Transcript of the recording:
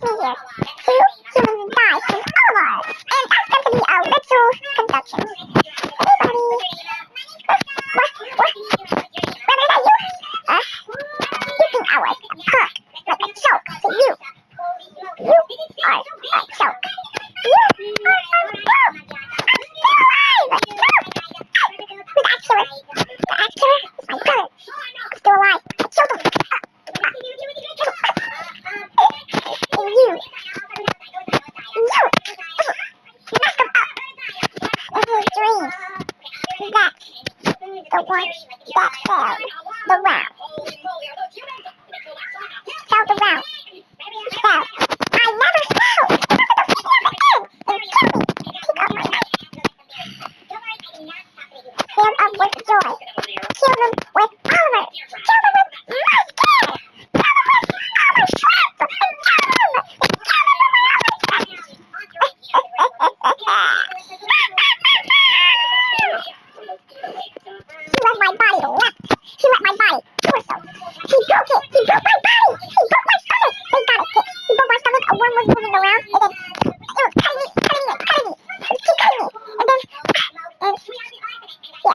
here. Two humans die from all of us. And that's going to be a ritual conduction. Everybody. What? Is that you? You think I was a perk, like a joke to you. You are a joke. You are a joke. I'm still alive. The actor is my brother. I'm still alive. I killed him. And you messed him up. In his dreams. That's the one that failed the round. Failed the round. Fell. I never fell. And kill me. Pick up my knife. Stand up with joy. Kill them with Oliver. Kill them with my care. Kill them with all my strength. And kill them. And kill them with all my strength. He let my body left. He let my body torso. He broke it. He broke my body. He broke my stomach. They got it fixed. He broke my stomach. A worm was moving around. And then